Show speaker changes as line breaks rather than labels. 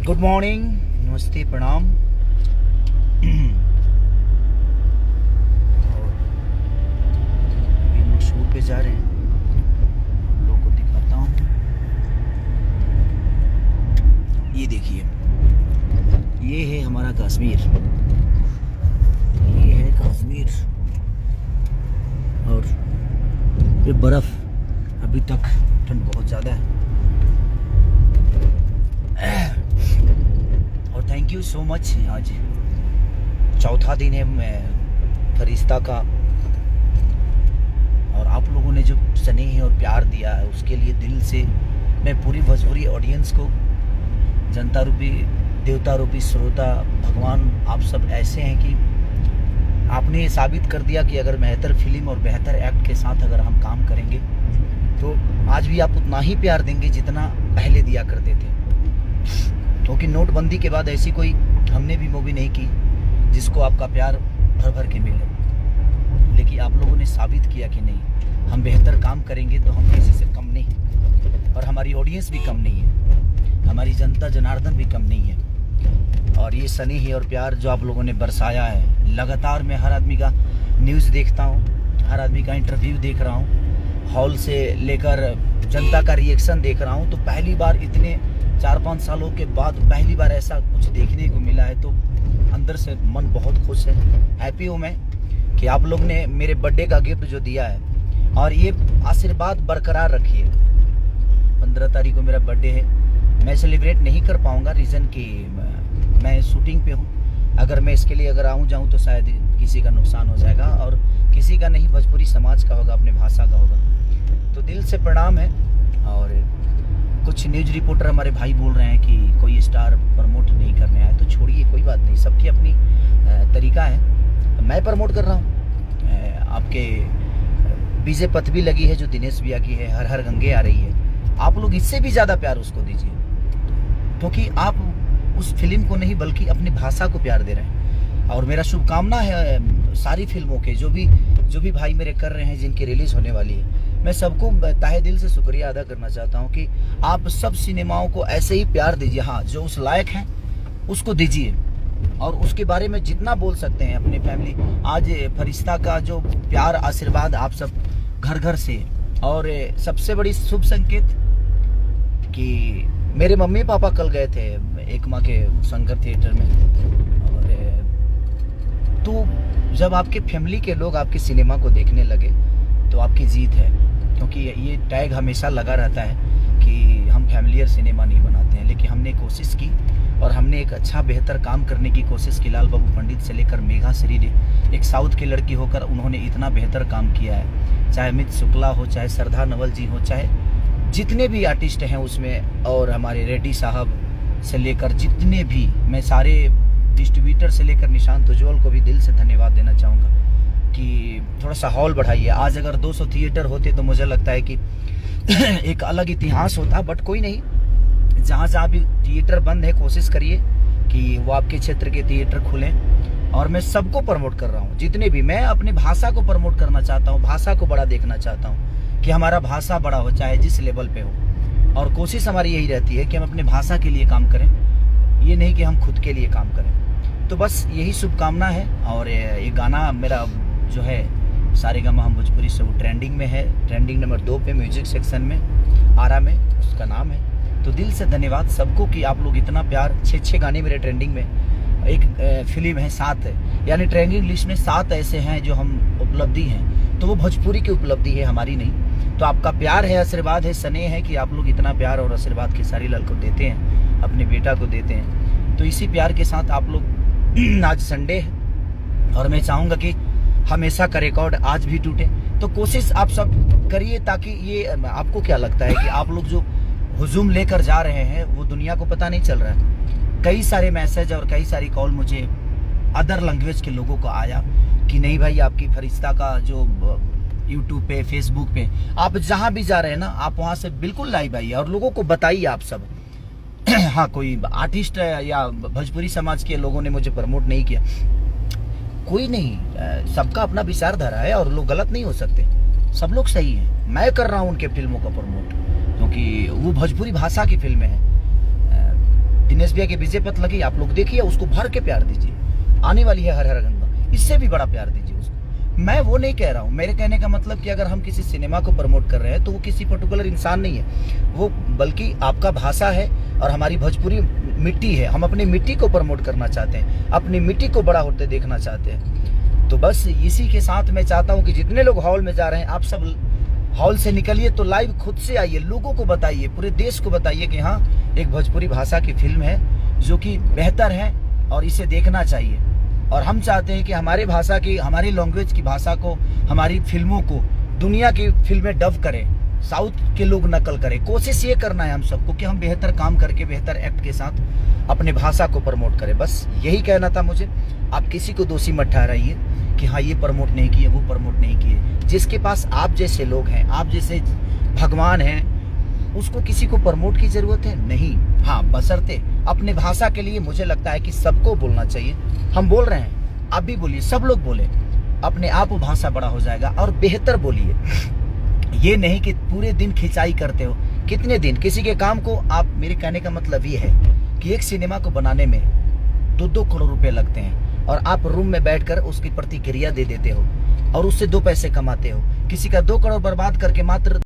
Good morning, नमस्ते, प्रणाम। और अभी हम लोग शूट पे जा रहे हैं, आप लोगों को दिखाता हूँ। ये देखिए, ये है हमारा कश्मीर, ये है कश्मीर। और ये बर्फ़, अभी तक ठंड बहुत ज़्यादा है। और थैंक यू सो मच। आज चौथा दिन है फरिश्ता का, और आप लोगों ने जो स्नेह और प्यार दिया है उसके लिए दिल से मैं पूरी भोजपुरी ऑडियंस को, जनता रूपी देवता रूपी श्रोता भगवान, आप सब ऐसे हैं कि आपने ये साबित कर दिया कि अगर बेहतर फिल्म और बेहतर एक्ट के साथ अगर हम काम करेंगे तो आज भी आप उतना ही प्यार देंगे जितना पहले दिया करते थे। क्योंकि नोटबंदी के बाद ऐसी कोई हमने भी मूवी नहीं की जिसको आपका प्यार भर भर के मिले। लेकिन आप लोगों ने साबित किया कि नहीं, हम बेहतर काम करेंगे तो हम किसी से कम नहीं, और हमारी ऑडियंस भी कम नहीं है, हमारी जनता जनार्दन भी कम नहीं है। और ये स्नेह और प्यार जो आप लोगों ने बरसाया है, लगातार मैं हर आदमी का न्यूज़ देखता हूँ, हर आदमी का इंटरव्यू देख रहा हूँ, हॉल से लेकर जनता का रिएक्शन देख रहा हूँ। तो पहली बार इतने 4-5 सालों के बाद पहली बार ऐसा कुछ देखने को मिला है, तो अंदर से मन बहुत खुश है। हैप्पी हूँ मैं कि आप लोग ने मेरे बर्थडे का गिफ्ट जो दिया है, और ये आशीर्वाद बरकरार रखिए। 15 तारीख को मेरा बर्थडे है, मैं सेलिब्रेट नहीं कर पाऊँगा, रीज़न कि मैं शूटिंग पे हूँ। अगर मैं इसके लिए अगर आऊँ जाऊँ तो शायद किसी का नुकसान हो जाएगा, और किसी का नहीं, भोजपुरी समाज का होगा, अपने भाषा का होगा। तो दिल से प्रणाम है। और कुछ न्यूज़ रिपोर्टर हमारे भाई बोल रहे हैं कि कोई स्टार प्रमोट नहीं करने आए, तो छोड़िए, कोई बात नहीं, सबकी अपनी तरीका है। मैं प्रमोट कर रहा हूँ। आपके बीजे पथ भी लगी है जो दिनेश भैया की है, हर हर गंगे आ रही है। आप लोग इससे भी ज़्यादा प्यार उसको दीजिए, क्योंकि आप उस फिल्म को नहीं बल्कि अपनी भाषा को प्यार दे रहे हैं। और मेरा शुभकामना है सारी फिल्मों के, जो भी भाई मेरे कर रहे हैं, जिनकी रिलीज़ होने वाली है, मैं सबको तहे दिल से शुक्रिया अदा करना चाहता हूं कि आप सब सिनेमाओं को ऐसे ही प्यार दीजिए। हाँ, जो उस लायक हैं उसको दीजिए, और उसके बारे में जितना बोल सकते हैं अपनी फैमिली। आज फरिश्ता का जो प्यार आशीर्वाद आप सब घर घर से, और सबसे बड़ी शुभ संकेत कि मेरे मम्मी पापा कल गए थे एकमा के शंकर थिएटर में, और तो जब आपके फैमिली के लोग आपके सिनेमा को देखने लगे तो आपकी जीत है। क्योंकि ये टैग हमेशा लगा रहता है कि हम फैमिलियर सिनेमा नहीं बनाते हैं, लेकिन हमने कोशिश की और हमने एक अच्छा बेहतर काम करने की कोशिश की। लाल बाबू पंडित से लेकर मेघा श्री ने, एक साउथ की लड़की होकर उन्होंने इतना बेहतर काम किया है। चाहे अमित शुक्ला हो, चाहे श्रद्धा नवल जी हो, चाहे जितने भी आर्टिस्ट हैं उसमें, और हमारे रेड्डी साहब से लेकर जितने भी, मैं सारे डिस्ट्रीब्यूटर से लेकर निशांत उज्ज्वल को भी दिल से धन्यवाद देना चाहूँगा कि थोड़ा सा हॉल बढ़ाइए। आज अगर 200 थिएटर होते तो मुझे लगता है कि एक अलग इतिहास होता, बट कोई नहीं, जहाँ जहाँ भी थिएटर बंद है कोशिश करिए कि वो आपके क्षेत्र के थिएटर खुलें। और मैं सबको प्रमोट कर रहा हूँ, जितने भी, मैं अपनी भाषा को प्रमोट करना चाहता हूँ, भाषा को बड़ा देखना चाहता हूँ कि हमारा भाषा बड़ा हो, चाहे जिस लेवल पे हो। और कोशिश हमारी यही रहती है कि हम अपने भाषा के लिए काम करें, ये नहीं कि हम खुद के लिए काम करें। तो बस यही शुभकामना है। और ये गाना मेरा जो है सारेगामा हम भोजपुरी से, वो ट्रेंडिंग में है, ट्रेंडिंग नंबर 2 पे म्यूजिक सेक्शन में, आरा में उसका नाम है। तो दिल से धन्यवाद सबको कि आप लोग इतना प्यार। 6 गाने मेरे ट्रेंडिंग में, एक फिल्म है 7 है, यानी ट्रेंडिंग लिस्ट में 7 ऐसे हैं जो हम उपलब्धि हैं, तो वो भोजपुरी की उपलब्धि है, हमारी नहीं। तो आपका प्यार है, आशीर्वाद है, स्नेह है कि आप लोग इतना प्यार और आशीर्वाद खेसारी लाल को देते हैं, अपने बेटा को देते हैं। तो इसी प्यार के साथ आप लोग, आज संडे है और मैं चाहूँगा कि हमेशा का रिकॉर्ड आज भी टूटे, तो कोशिश आप सब करिए, ताकि ये, आपको क्या लगता है कि आप लोग जो हुजूम लेकर जा रहे हैं वो दुनिया को पता नहीं चल रहा है। कई सारे मैसेज और कई सारी कॉल मुझे अदर लैंग्वेज के लोगों को आया कि नहीं भाई, आपकी फरिश्ता का जो यूट्यूब पे, फेसबुक पे, आप जहाँ भी जा रहे हैं ना, आप वहाँ से बिल्कुल लाइव आइए और लोगों को बताइए आप सब। हाँ, कोई आर्टिस्ट या भोजपुरी समाज के लोगों ने मुझे प्रमोट नहीं किया, कोई नहीं, सबका अपना विचारधारा है और लोग गलत नहीं हो सकते, सब लोग सही हैं। मैं कर रहा हूँ उनके फिल्मों का प्रमोट, क्योंकि वो भोजपुरी भाषा की फिल्में हैं। दिनेश SBI की विजय पथ लगी, आप लोग देखिए, उसको भर के प्यार दीजिए। आने वाली है हर हर गंगा, इससे भी बड़ा प्यार दीजिए उसको। मैं वो नहीं कह रहा हूँ, मेरे कहने का मतलब कि अगर हम किसी सिनेमा को प्रमोट कर रहे हैं तो वो किसी पर्टिकुलर इंसान नहीं है, वो बल्कि आपका भाषा है और हमारी भोजपुरी मिट्टी है। हम अपनी मिट्टी को प्रमोट करना चाहते हैं, अपनी मिट्टी को बड़ा होते देखना चाहते हैं। तो बस इसी के साथ मैं चाहता हूँ कि जितने लोग हॉल में जा रहे हैं, आप सब हॉल से निकलिए तो लाइव खुद से आइए, लोगों को बताइए, पूरे देश को बताइए कि हाँ, एक भोजपुरी भाषा की फिल्म है जो कि बेहतर है और इसे देखना चाहिए। और हम चाहते हैं कि हमारे भाषा की, हमारी लैंग्वेज की भाषा को, हमारी फिल्मों को दुनिया की फिल्में डब करें, साउथ के लोग नकल करें। कोशिश ये करना है हम सबको कि हम बेहतर काम करके, बेहतर एक्ट के साथ अपने भाषा को प्रमोट करें। बस यही कहना था मुझे। आप किसी को दोषी मत ठहराइए कि हाँ ये प्रमोट नहीं किए, वो प्रमोट नहीं किए। जिसके पास आप जैसे लोग हैं, आप जैसे भगवान हैं, उसको किसी को प्रमोट की जरूरत है नहीं। हाँ, बशर्ते अपने भाषा के लिए मुझे लगता है कि सबको बोलना चाहिए। हम बोल रहे हैं, आप भी बोलिए, सब लोग बोले, अपने आप भाषा बड़ा हो जाएगा। और बेहतर बोलिए, ये नहीं कि पूरे दिन खिंचाई करते हो। कितने दिन किसी के काम को आप, मेरे कहने का मतलब ये है कि एक सिनेमा को बनाने में 2-2 करोड़ रुपए लगते हैं और आप रूम में बैठकर उसकी प्रतिक्रिया दे देते हो और उससे 2 पैसे कमाते हो। किसी का 2 करोड़ बर्बाद करके मात्र